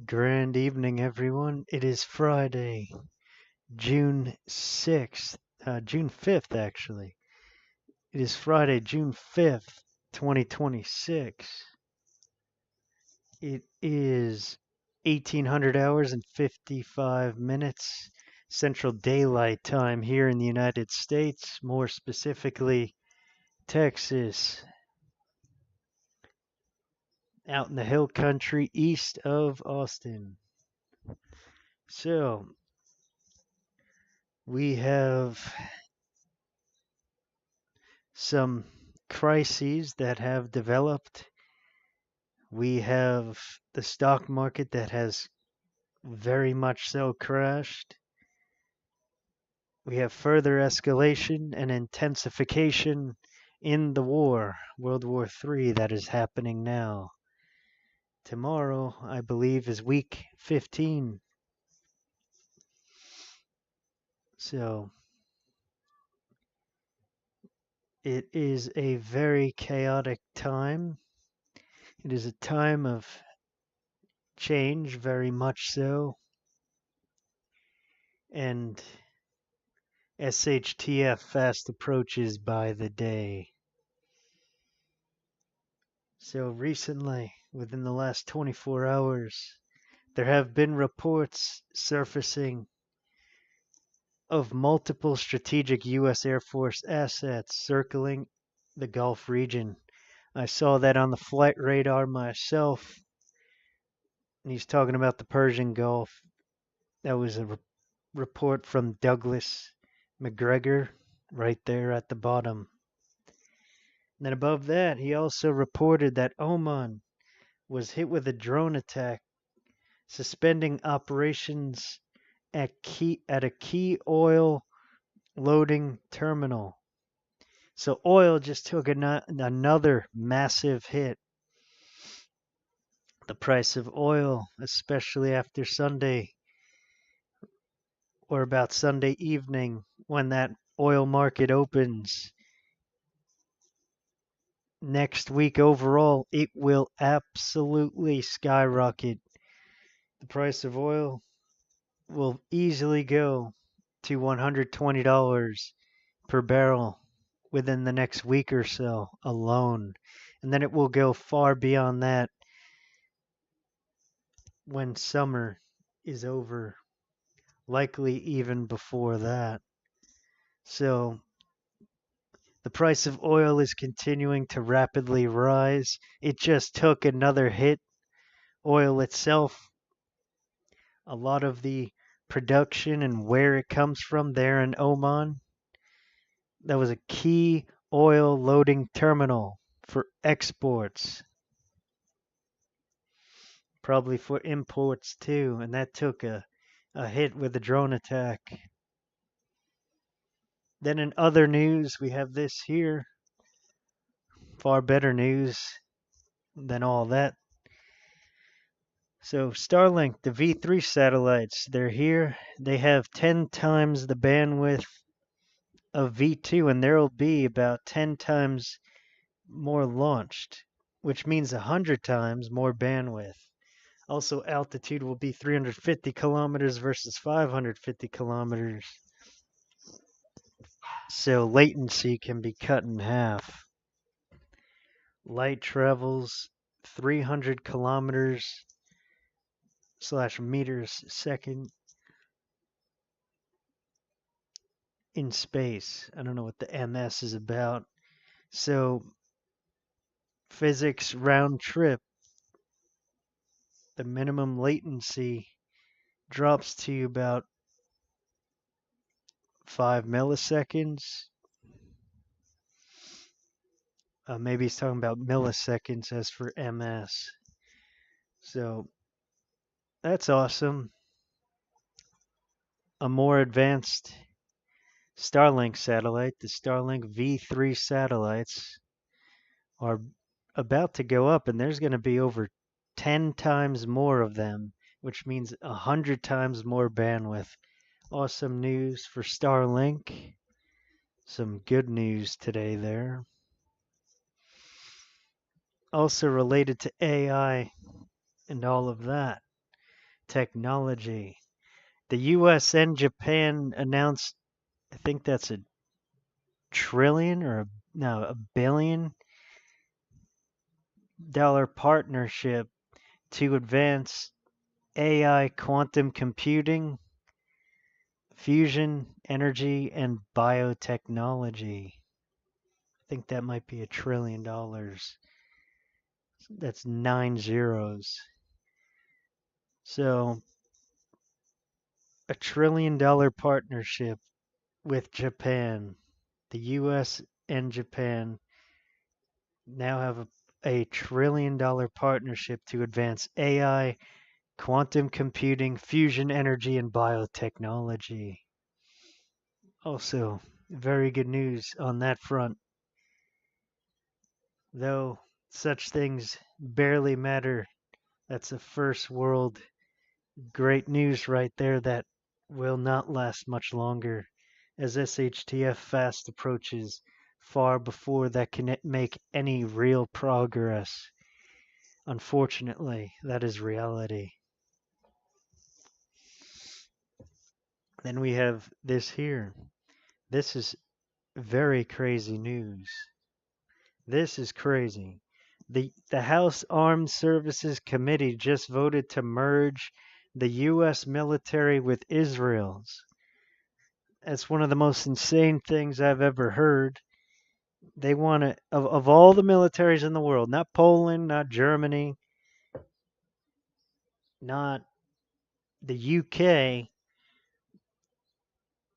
Grand evening, everyone. It is Friday, June 6th, June 5th, actually. It is Friday, June 5th, 2026. It is 1800 hours and 55 minutes Central Daylight Time here in the United States, more specifically, Texas, out in the hill country east of Austin. So, we have some crises that have developed. We have the stock market that has very much so crashed. We have further escalation and intensification in the war, World War III, that is happening now. Tomorrow, I believe, is week 15. So, it is a very chaotic time. It is a time of change, very much so. And SHTF fast approaches by the day. So recently, within the last 24 hours, there have been reports surfacing of multiple strategic U.S. Air Force assets circling the Gulf region. I saw that on the flight radar myself, and he's talking about the Persian Gulf. That was a report from Douglas McGregor right there at the bottom. And then above that, he also reported that Oman was hit with a drone attack, suspending operations at a key oil loading terminal. So oil just took another massive hit. The price of oil, especially after Sunday or about Sunday evening when that oil market opens, next week overall, it will absolutely skyrocket. The price of oil will easily go to $120 per barrel within the next week or so alone. And then it will go far beyond that when summer is over, likely even before that. So the price of oil is continuing to rapidly rise. It just took another hit. Oil itself, a lot of the production and where it comes from there in Oman, that was a key oil loading terminal for exports, probably for imports too, and that took a hit with the drone attack. Then in other news, we have this here. Far better news than all that. So Starlink, the V3 satellites, they're here. They have 10 times the bandwidth of V2, and there will be about 10 times more launched, which means 100 times more bandwidth. Also, altitude will be 350 kilometers versus 550 kilometers. So latency can be cut in half. Light travels 300 kilometers / meters second in space. I don't know what the MS is about. So physics round trip, the minimum latency drops to about 5 milliseconds. Maybe he's talking about milliseconds as for MS. So that's awesome. A more advanced Starlink satellite, the Starlink V3 satellites, are about to go up, and there's going to be over 10 times more of them, which means 100 times more bandwidth. Awesome news for Starlink. Some good news today there. Also related to AI and all of that. biotechnology. The US and Japan announced, I think that's a trillion or a $1 billion partnership to advance AI, quantum computing, fusion, energy, and biotechnology. I think that might be $1 trillion. That's 9 zeros. So, $1 trillion partnership with Japan. The US and Japan now have a $1 trillion partnership to advance AI, quantum computing, fusion energy, and biotechnology. Also, very good news on that front. Though such things barely matter, that's a first world great news right there that will not last much longer, as SHTF fast approaches far before that can make any real progress. Unfortunately, that is reality. Then we have this here. This is very crazy news. This is crazy. The House Armed Services Committee just voted to merge the US military with Israel's. That's one of the most insane things I've ever heard. They want to, of all the militaries in the world, not Poland, not Germany, not the UK,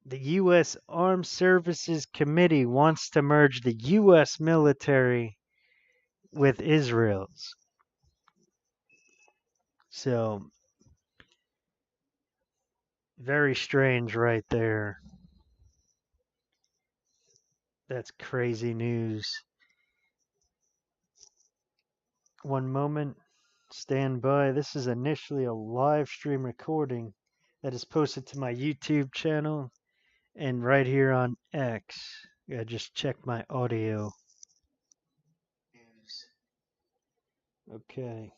the U.S. Armed Services Committee wants to merge the U.S. military with Israel's. So, very strange right there. That's crazy news. One moment, stand by. This is initially a live stream recording that is posted to my YouTube channel and right here on X. I just check my audio. Okay.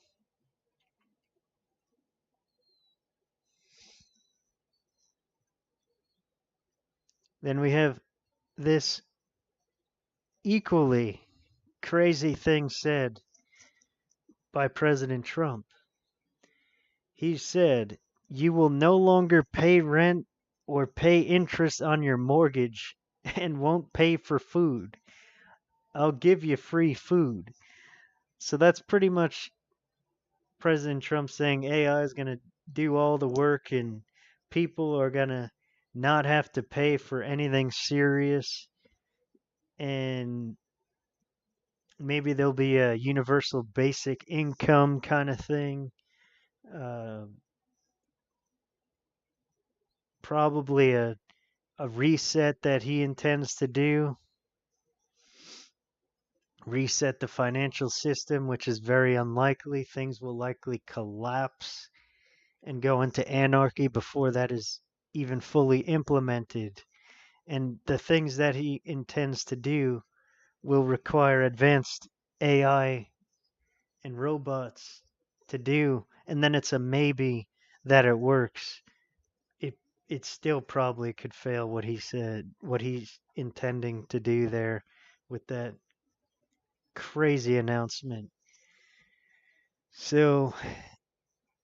Then we have this equally crazy thing said by President Trump. He said, "You will no longer pay rent or pay interest on your mortgage and won't pay for food. I'll give you free food." So that's pretty much President Trump saying AI is going to do all the work and people are going to not have to pay for anything serious, and maybe there'll be a universal basic income kind of thing. Uh, Probably a reset that he intends to do. Reset the financial system, which is very unlikely. Things will likely collapse and go into anarchy before that is even fully implemented. And the things that he intends to do will require advanced AI and robots to do. And then it's a maybe that it works. It still probably could fail what he said, what he's intending to do there with that crazy announcement. So,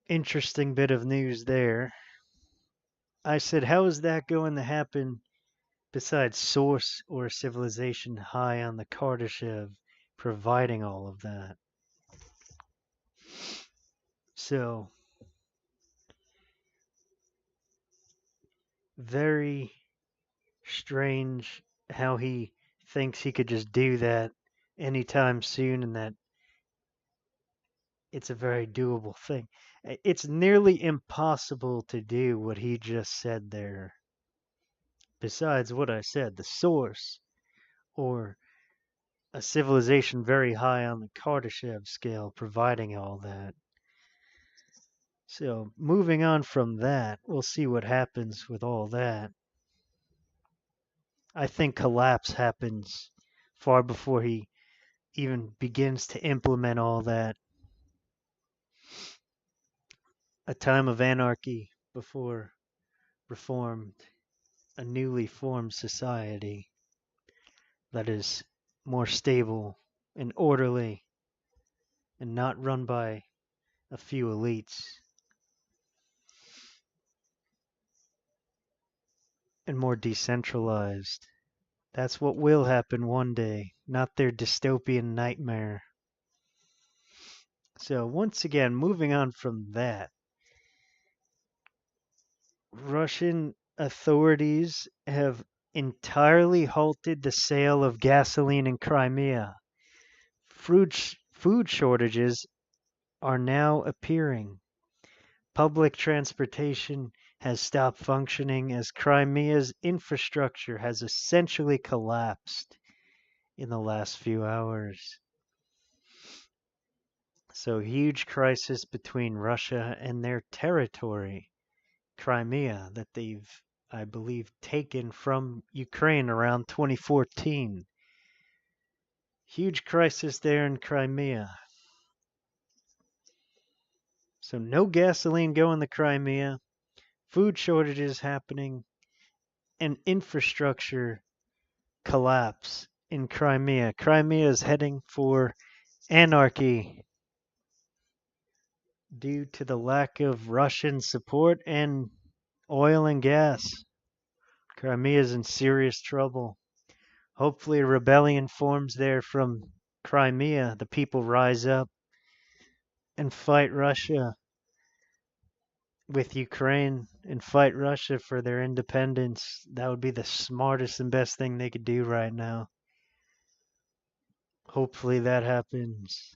interesting bit of news there. I said, how is that going to happen besides Source or Civilization high on the Kardashev providing all of that? So, very strange how he thinks he could just do that anytime soon and that it's a very doable thing. It's nearly impossible to do what he just said there. Besides what I said, the Source or a civilization very high on the Kardashev scale providing all that. So, moving on from that, we'll see what happens with all that. I think collapse happens far before he even begins to implement all that. a time of anarchy before reformed, a newly formed society that is more stable and orderly and not run by a few elites and more decentralized. That's what will happen one day, not their dystopian nightmare. So, once again, moving on from that, Russian authorities have entirely halted the sale of gasoline in Crimea. Food shortages are now appearing. Public transportation has stopped functioning as Crimea's infrastructure has essentially collapsed in the last few hours. So, huge crisis between Russia and their territory, Crimea, that they've, I believe, taken from Ukraine around 2014. Huge crisis there in Crimea. So, no gasoline going to Crimea, food shortages happening, and infrastructure collapse in Crimea. Crimea is heading for anarchy due to the lack of Russian support and oil and gas. Crimea is in serious trouble. Hopefully, a rebellion forms there from Crimea. The people rise up and fight Russia with Ukraine and fight Russia for their independence. That would be the smartest and best thing they could do right now. Hopefully, that happens.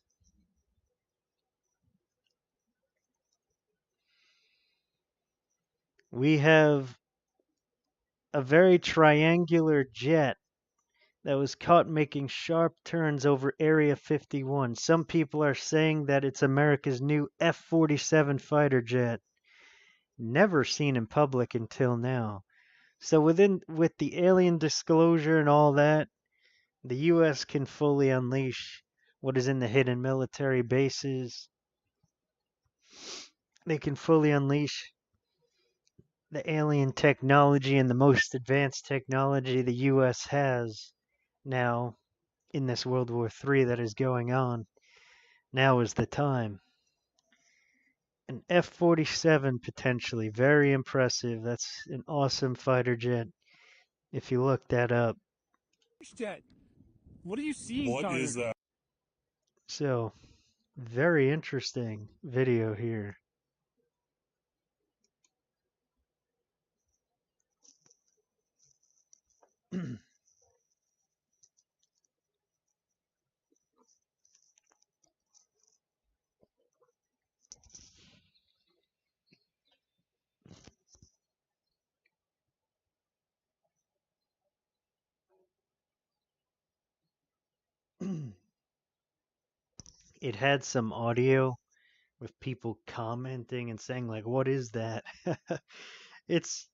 We have a very triangular jet that was caught making sharp turns over Area 51. Some people are saying that it's America's new F-47 fighter jet, never seen in public until now. So with the alien disclosure and all that, the US can fully unleash what is in the hidden military bases. They can fully unleash the alien technology and the most advanced technology the US has now in this World War III that is going on. Now is the time. An F-47 potentially, very impressive. That's an awesome fighter jet. If you look that up. Jet. What are you seeing, What Connor? is that? So, very interesting video here. It had some audio with people commenting and saying like, "What is that?" it's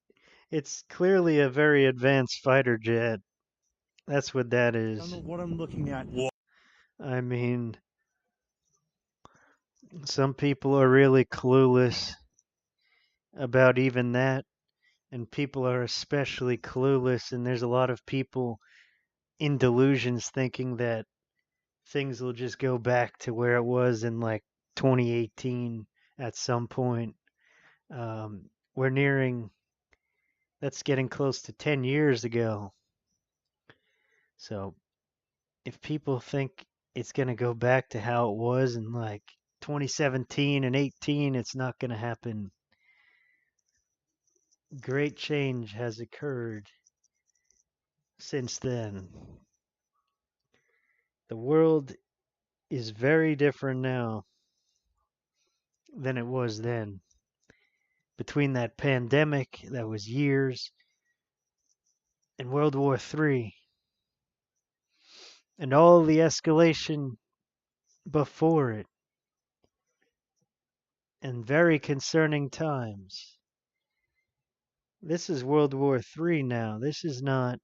it's clearly a very advanced fighter jet. That's what that I is. don't know what I'm looking at. What? I mean, some people are really clueless about even that, and people are especially clueless, and there's a lot of people in delusions thinking that things will just go back to where it was in like 2018 at some point. We're nearing, that's getting close to 10 years ago. So if people think it's going to go back to how it was in like 2017 and 18, it's not going to happen. Great change has occurred since then. The world is very different now than it was then. Between that pandemic that was years and World War III and all the escalation before it and very concerning times. This is World War III now. This is not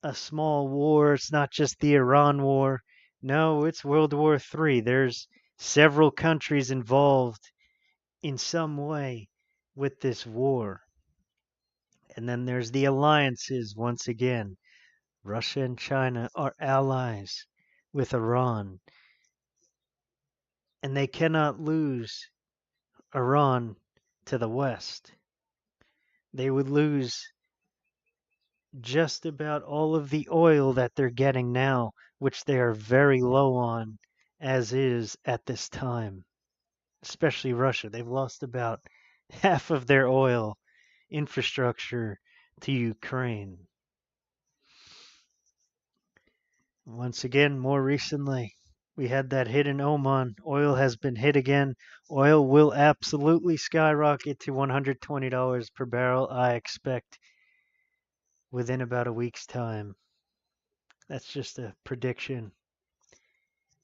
a small war. It's not just the Iran war. No, it's World War III. There's several countries involved in some way with this war. And then there's the alliances once again. Russia and China are allies with Iran, and they cannot lose Iran to the West. They would lose just about all of the oil that they're getting now, which they are very low on as is at this time, especially Russia. They've lost about half of their oil infrastructure to Ukraine. Once again, more recently, we had that hit in Oman. Oil has been hit again. Oil will absolutely skyrocket to $120 per barrel, I expect, within about a week's time. That's just a prediction.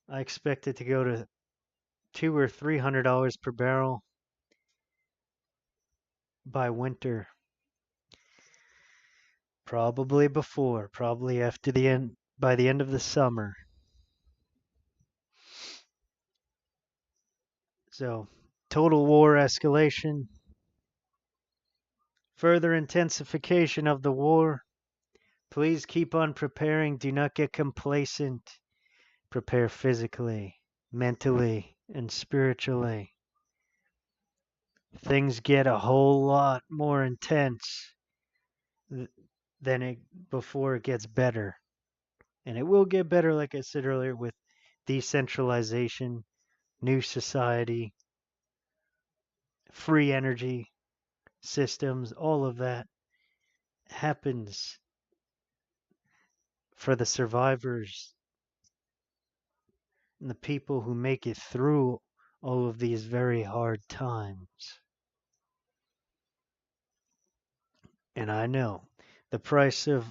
I expect it to go to $200 or $300 per barrel by winter. Probably before, probably after the end, by the end of the summer. So, total war escalation, further intensification of the war. Please keep on preparing. Do not get complacent. Prepare physically, mentally, and spiritually. Things get a whole lot more intense than it before it gets better. And it will get better, like I said earlier, with decentralization, new society, free energy systems, all of that happens for the survivors and the people who make it through all of these very hard times. And I know the price of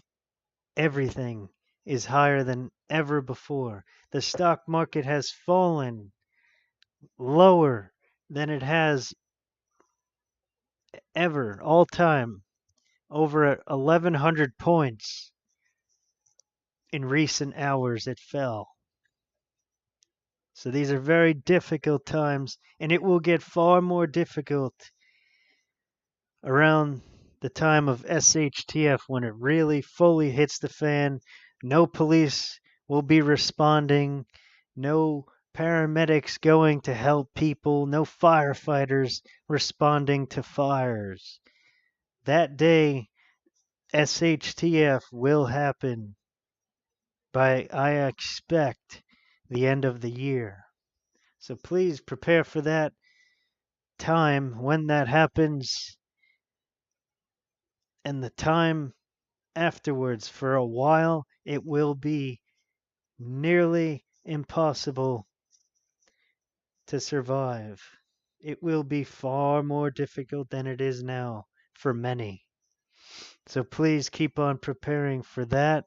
everything is higher than ever before. The stock market has fallen lower than it has ever, all time, over 1,100 points in recent hours it fell. So these are very difficult times, and it will get far more difficult around the time of SHTF when it really fully hits the fan. No police will be responding, no paramedics going to help people, no firefighters responding to fires. That day, SHTF will happen by, I expect, the end of the year. So please prepare for that time when that happens and the time afterwards. For a while, it will be nearly impossible to survive. It will be far more difficult than it is now for many. So please keep on preparing for that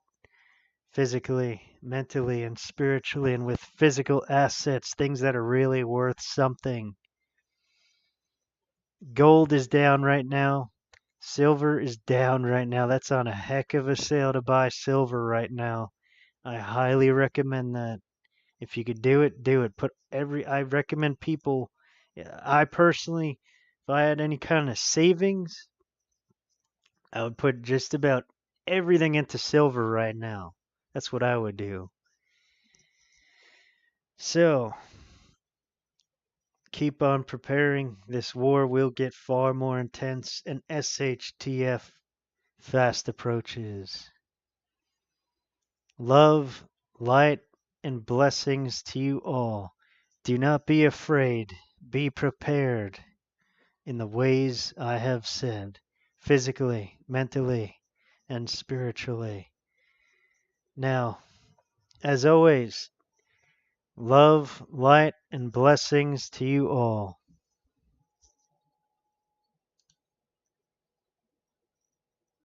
physically, mentally, and spiritually, and with physical assets, things that are really worth something. Gold is down right now. Silver is down right now. That's on a heck of a sale to buy silver right now. I highly recommend that. If you could do it, do it. I recommend people, I personally, if I had any kind of savings, I would put just about everything into silver right now. That's what I would do. So, keep on preparing. This war will get far more intense, and SHTF fast approaches. Love, light, and blessings to you all. Do not be afraid. Be prepared in the ways I have said, physically, mentally, and spiritually. Now, as always, love, light, and blessings to you all.